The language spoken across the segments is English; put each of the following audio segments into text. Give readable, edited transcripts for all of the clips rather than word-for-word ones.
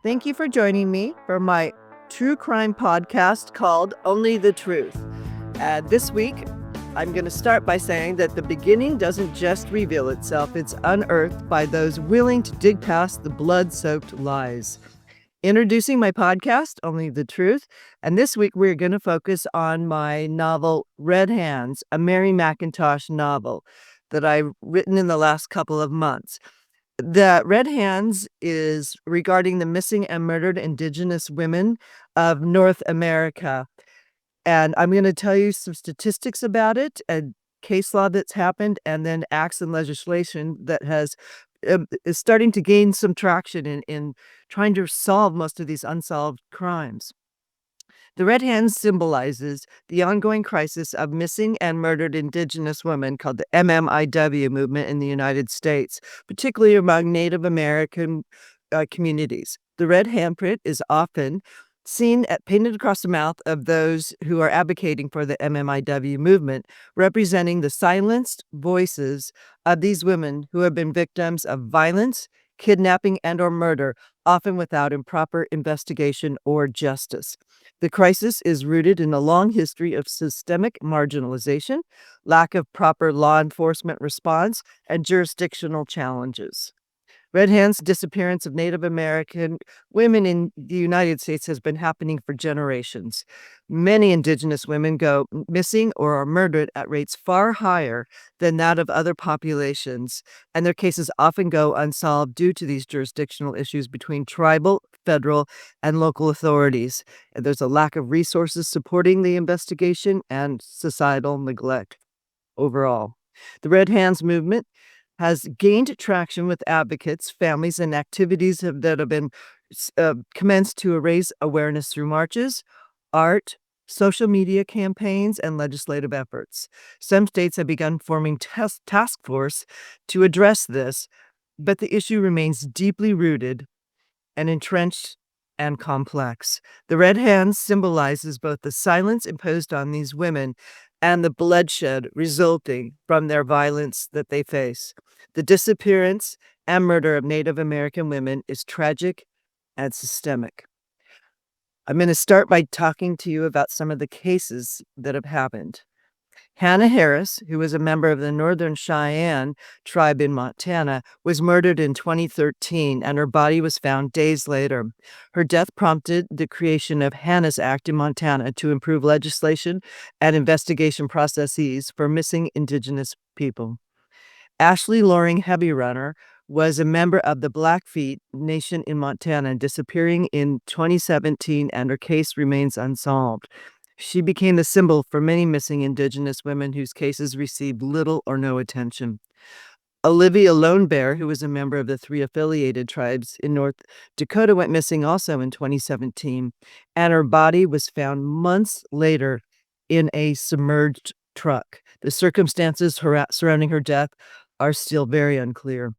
Thank you for joining me for my true crime podcast called Only the Truth. This week, I'm going to start by saying that the beginning doesn't just reveal itself, it's unearthed by those willing to dig past the blood-soaked lies. Introducing my podcast, Only the Truth, and this week we're going to focus on my novel, Red Hands, a Mary MacIntosh novel that I've written in the last couple of months. The Red Hands is regarding the missing and murdered Indigenous women of North America. And I'm going to tell you some statistics about it, and case law that's happened, and then acts and legislation that is starting to gain some traction in trying to solve most of these unsolved crimes. The Red Hand symbolizes the ongoing crisis of missing and murdered Indigenous women called the MMIW movement in the United States, particularly among Native American communities. The red handprint is often seen painted across the mouth of those who are advocating for the MMIW movement, representing the silenced voices of these women who have been victims of violence, kidnapping, and or murder, often without improper investigation or justice. The crisis is rooted in a long history of systemic marginalization, lack of proper law enforcement response, and jurisdictional challenges. Red Hand's disappearance of Native American women in the United States has been happening for generations. Many Indigenous women go missing or are murdered at rates far higher than that of other populations, and their cases often go unsolved due to these jurisdictional issues between tribal, federal, and local authorities. And there's a lack of resources supporting the investigation and societal neglect overall. The Red Hands movement has gained traction with advocates, families, and activities that have been commenced to raise awareness through marches, art, social media campaigns, and legislative efforts. Some states have begun forming task force to address this, but the issue remains deeply rooted and entrenched and complex. The Red Hands symbolizes both the silence imposed on these women and the bloodshed resulting from their violence that they face. The disappearance and murder of Native American women is tragic and systemic. I'm going to start by talking to you about some of the cases that have happened. Hannah Harris, who was a member of the Northern Cheyenne tribe in Montana, was murdered in 2013, and her body was found days later. Her death prompted the creation of Hannah's Act in Montana to improve legislation and investigation processes for missing Indigenous people. Ashley Loring Heavy Runner was a member of the Blackfeet Nation in Montana, disappearing in 2017, and her case remains unsolved. She became the symbol for many missing Indigenous women whose cases received little or no attention. Olivia Lone Bear, who was a member of the 3 affiliated tribes in North Dakota, went missing also in 2017, and her body was found months later in a submerged truck. The circumstances surrounding her death are still very unclear.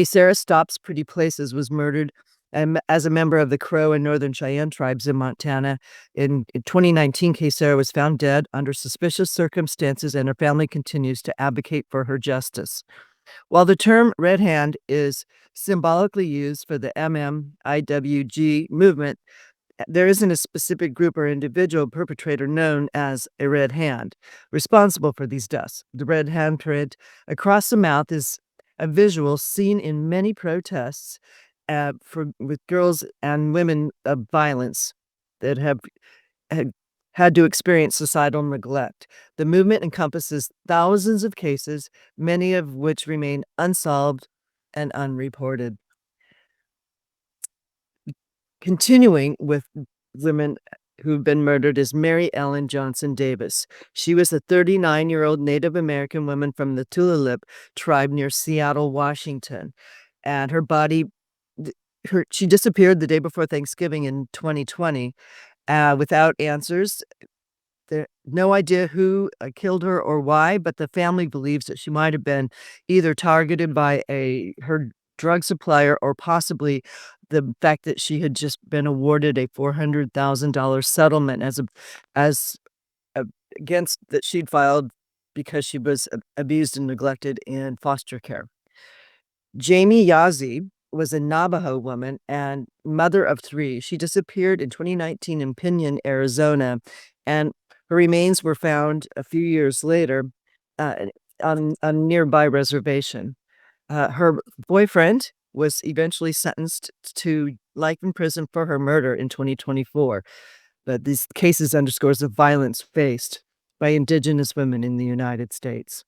Sarah Stops Pretty Places was murdered as a member of the Crow and Northern Cheyenne tribes in Montana. In 2019, Sarah was found dead under suspicious circumstances, and her family continues to advocate for her justice. While the term Red Hand is symbolically used for the MMIWG movement, there isn't a specific group or individual perpetrator known as a Red Hand responsible for these deaths. The red handprint across the mouth is a visual seen in many protests with girls and women of violence that have had to experience societal neglect. The movement encompasses thousands of cases, many of which remain unsolved and unreported. Continuing with women who've been murdered is Mary Ellen Johnson Davis. She was a 39-year-old Native American woman from the Tulalip tribe near Seattle, Washington. And her body, she disappeared the day before Thanksgiving in 2020 without answers. No idea who killed her or why, but the family believes that she might have been either targeted by her drug supplier, or possibly the fact that she had just been awarded a $400,000 settlement against that she'd filed because she was abused and neglected in foster care. Jamie Yazzie was a Navajo woman and mother of 3. She disappeared in 2019 in Pinion, Arizona, and her remains were found a few years later, uh, on a nearby reservation. Her boyfriend was eventually sentenced to life in prison for her murder in 2024. But these cases underscores the violence faced by Indigenous women in the United States.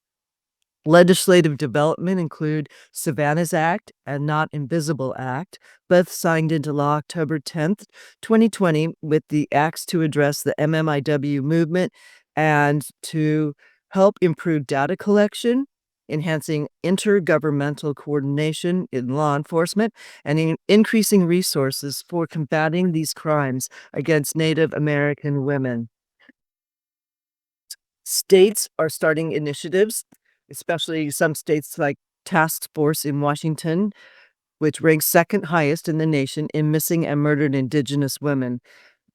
Legislative development include Savannah's Act and Not Invisible Act, both signed into law October 10th, 2020, with the acts to address the MMIW movement and to help improve data collection, enhancing intergovernmental coordination in law enforcement, and increasing resources for combating these crimes against Native American women. States are starting initiatives, especially some states like Task Force in Washington, which ranks second highest in the nation in missing and murdered Indigenous women.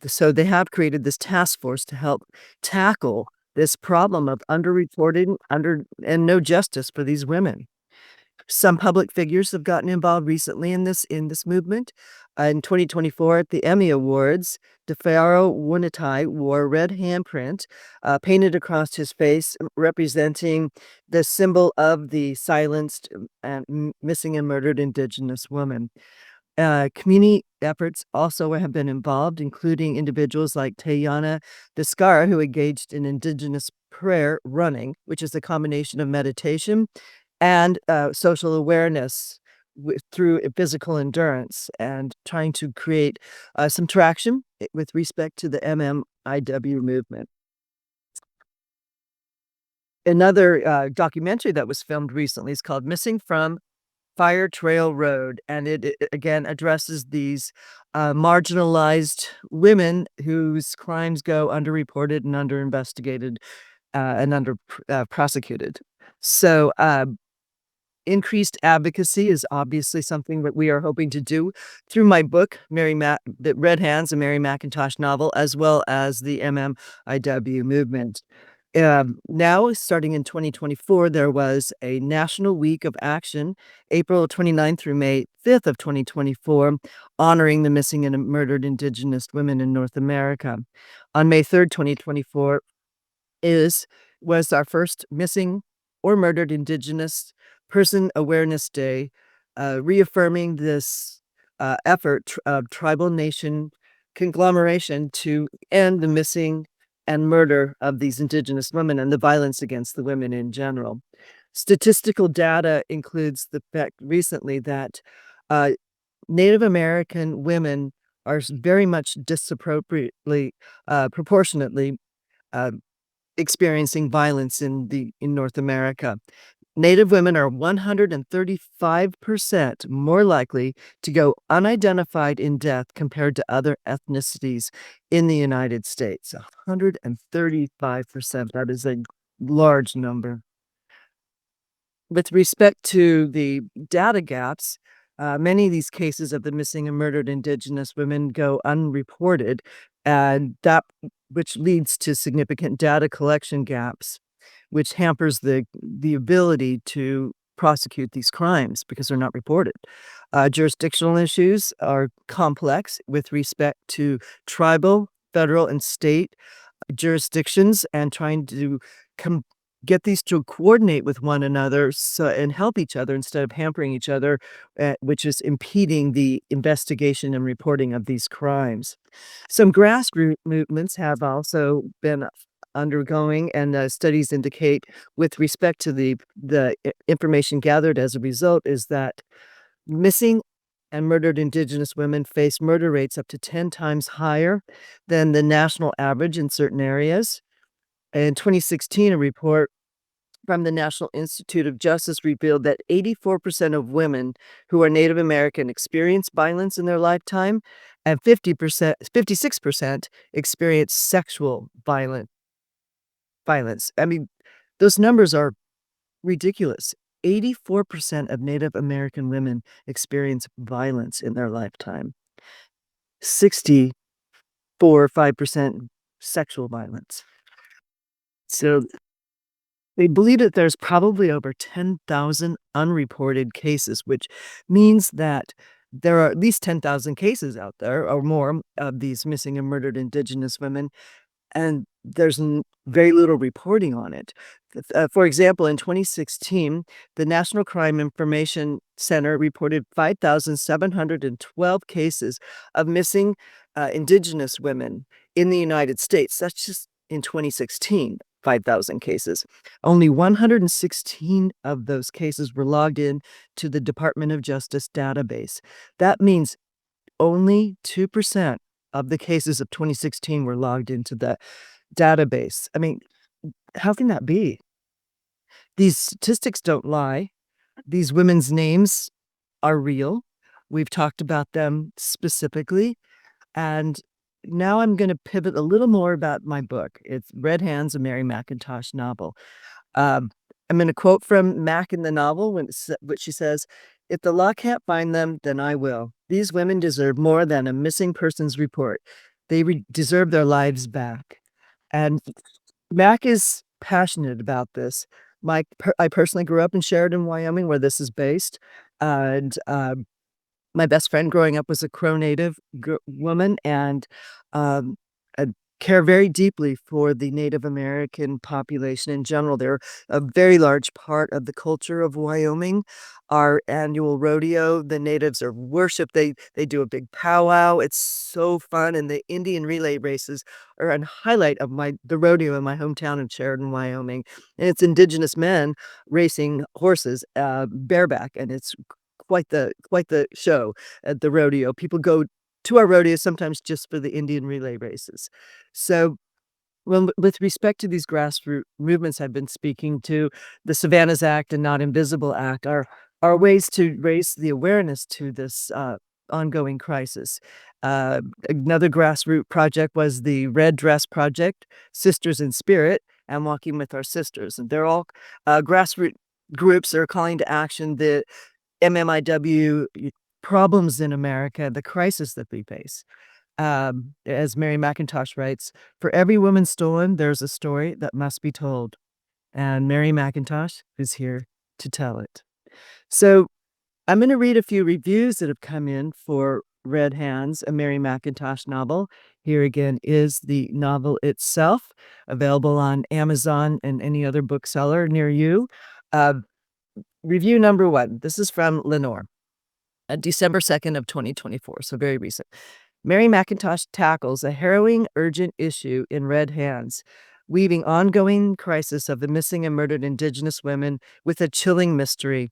So they have created this task force to help tackle this problem of underreported, and no justice for these women. Some public figures have gotten involved recently in this movement. In 2024 at the Emmy Awards, DeFaro Wunatai wore a red handprint painted across his face, representing the symbol of the silenced and missing and murdered Indigenous woman. Community efforts also have been involved, including individuals like Tayana Descara, who engaged in Indigenous prayer running, which is a combination of meditation and social awareness through physical endurance, and trying to create some traction with respect to the MMIW movement. Another documentary that was filmed recently is called Missing from Fire Trail Road, and it again addresses these marginalized women whose crimes go underreported and under-investigated, and prosecuted. So, increased advocacy is obviously something that we are hoping to do through my book, The Red Hands, a Mary MacIntosh novel, as well as the MMIW movement. Now, starting in 2024, there was a National Week of Action, April 29th through May 5th of 2024, honoring the missing and murdered Indigenous women in North America. On May 3rd, 2024, is was our first missing or murdered Indigenous Person Awareness Day, reaffirming this effort of tribal nation conglomeration to end the missing and murder of these Indigenous women and the violence against the women in general. Statistical data includes the fact recently that uh, Native American women are very much disproportionately, proportionately uh, experiencing violence in North America. Native women are 135% more likely to go unidentified in death compared to other ethnicities in the United States. 135%. That is a large number. With respect to the data gaps, many of these cases of the missing and murdered Indigenous women go unreported, and which leads to significant data collection gaps, which hampers the ability to prosecute these crimes because they're not reported. Jurisdictional issues are complex with respect to tribal, federal, and state jurisdictions, and trying to com get these to coordinate with one another and help each other instead of hampering each other, which is impeding the investigation and reporting of these crimes. Some grassroots movements have also been undergoing, and studies indicate with respect to the information gathered as a result is that missing and murdered Indigenous women face murder rates up to 10 times higher than the national average in certain areas. In 2016, a report from the National Institute of Justice revealed that 84% of women who are Native American experience violence in their lifetime, and 56% experience sexual violence. I mean, those numbers are ridiculous. 84% of Native American women experience violence in their lifetime. 64 5% sexual violence. So They believe that there's probably over 10,000 unreported cases, which means that there are at least 10,000 cases out there or more of these missing and murdered Indigenous women, and there's very little reporting on it. For example, in 2016, the National Crime Information Center reported 5,712 cases of missing Indigenous women in the United States. That's just in 2016, 5,000 cases. Only 116 of those cases were logged in to the Department of Justice database. That means only 2% of the cases of 2016 were logged into the database. I mean, how can that be? These statistics don't lie. These women's names are real. We've talked about them specifically. And now I'm going to pivot a little more about my book. It's Red Hands, a Mary MacIntosh novel. Um, I'm going to quote from Mac in the novel, which she says, "If the law can't find them, then I will. These women deserve more than a missing persons report. They deserve their lives back." And Mac is passionate about this. I personally grew up in Sheridan, Wyoming, where this is based. And my best friend growing up was a Crow Native woman, and um, I care very deeply for the Native American population in general. They're a very large part of the culture of Wyoming. Our annual rodeo, the natives are worshipped. They do a big powwow. It's so fun, and the Indian relay races are a highlight of the rodeo in my hometown of Sheridan, Wyoming. And it's Indigenous men racing horses bareback, and it's quite the show at the rodeo. People go to our rodeo sometimes just for the Indian relay races. So, well, with respect to these grassroots movements I've been speaking to, the Savannahs Act and Not Invisible Act are ways to raise the awareness to this ongoing crisis. Another grassroots project was the Red Dress Project, Sisters in Spirit, and Walking with Our Sisters. And they're all grassroots groups that are calling to action the MMIW problems in America, the crisis that we face. As Mary MacIntosh writes, "For every woman stolen, there's a story that must be told." And Mary MacIntosh is here to tell it. So I'm going to read a few reviews that have come in for Red Hands, a Mary MacIntosh novel. Here again is the novel itself, available on Amazon and any other bookseller near you. Review number 1. This is from Lenore, December 2nd of 2024, so very recent. Mary MacIntosh tackles a harrowing, urgent issue in Red Hands, weaving ongoing crisis of the missing and murdered Indigenous women with a chilling mystery.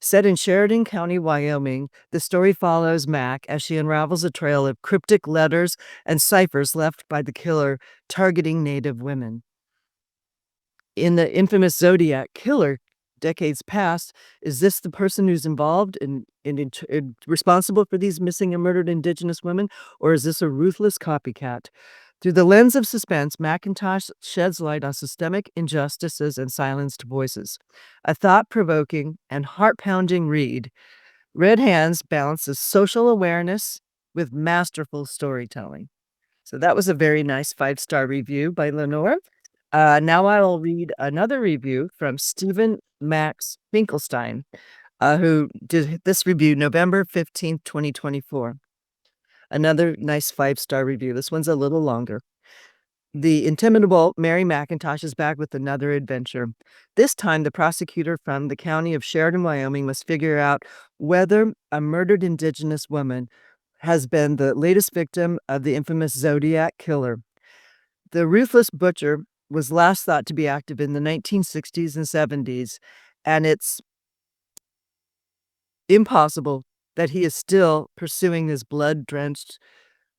Set in Sheridan County, Wyoming, the story follows Mac as she unravels a trail of cryptic letters and ciphers left by the killer targeting Native women. In the infamous Zodiac Killer, decades past, is this the person who's involved and responsible for these missing and murdered Indigenous women, or is this a ruthless copycat? Through the lens of suspense, MacIntosh sheds light on systemic injustices and silenced voices. A thought-provoking and heart-pounding read, Red Hands balances social awareness with masterful storytelling. So that was a very nice 5-star review by Lenore. Now I'll read another review from Stephen Max Finkelstein, who did this review November 15th, 2024. Another nice 5-star review. This one's a little longer. The intimidable Mary MacIntosh is back with another adventure. This time, the prosecutor from the county of Sheridan, Wyoming, must figure out whether a murdered Indigenous woman has been the latest victim of the infamous Zodiac Killer. The ruthless butcher was last thought to be active in the 1960s and 70s, and it's impossible that he is still pursuing his blood-drenched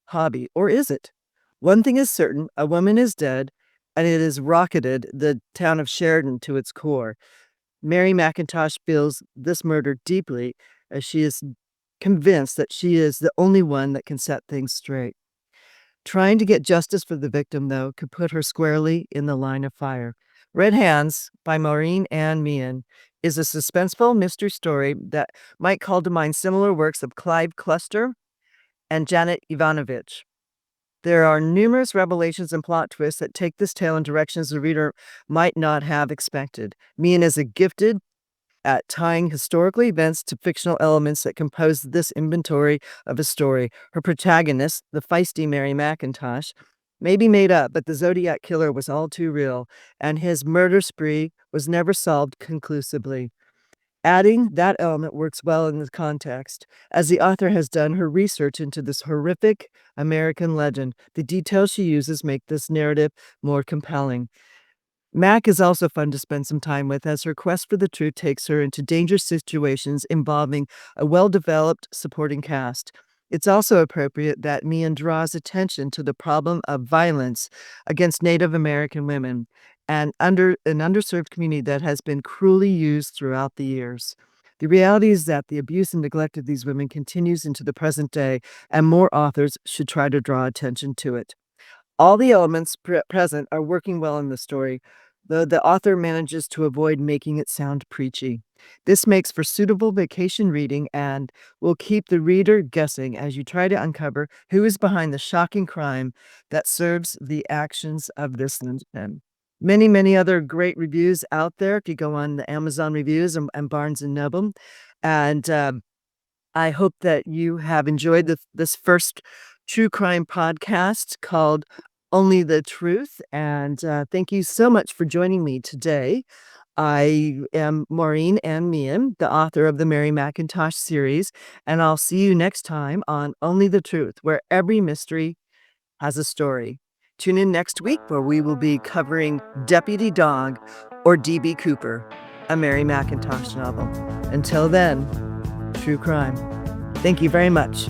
hobby. Or is it? One thing is certain, a woman is dead, and it has rocketed the town of Sheridan to its core. Mary MacIntosh feels this murder deeply, as she is convinced that she is the only one that can set things straight. Trying to get justice for the victim, though, could put her squarely in the line of fire. Red Hands by Maureen Ann Meehan is a suspenseful mystery story that might call to mind similar works of Clive Cluster and Janet Ivanovich. There are numerous revelations and plot twists that take this tale in directions the reader might not have expected. Mian is a gifted at tying historical events to fictional elements that compose this inventory of a story. Her protagonist, the feisty Mary MacIntosh, may be made up, but the Zodiac Killer was all too real, and his murder spree was never solved conclusively. Adding that element works well in this context, as the author has done her research into this horrific American legend. The details she uses make this narrative more compelling. Mac is also fun to spend some time with, as her quest for the truth takes her into dangerous situations involving a well-developed supporting cast. It's also appropriate that Mian draws attention to the problem of violence against Native American women and an underserved community that has been cruelly used throughout the years. The reality is that the abuse and neglect of these women continues into the present day, and more authors should try to draw attention to it. All the elements present are working well in the story, though the author manages to avoid making it sound preachy. This makes for suitable vacation reading and will keep the reader guessing as you try to uncover who is behind the shocking crime that serves the actions of this linchpin. Many, many other great reviews out there if you go on the Amazon reviews and Barnes and Noble. And I hope that you have enjoyed this first true crime podcast called Only the Truth. And thank you so much for joining me today. I am Maureen Ann Meehan, the author of the Mary MacIntosh series, and I'll see you next time on Only the Truth, where every mystery has a story. Tune in next week where we will be covering Deputy Dog or D.B. Cooper, a Mary MacIntosh novel. Until then, true crime. Thank you very much.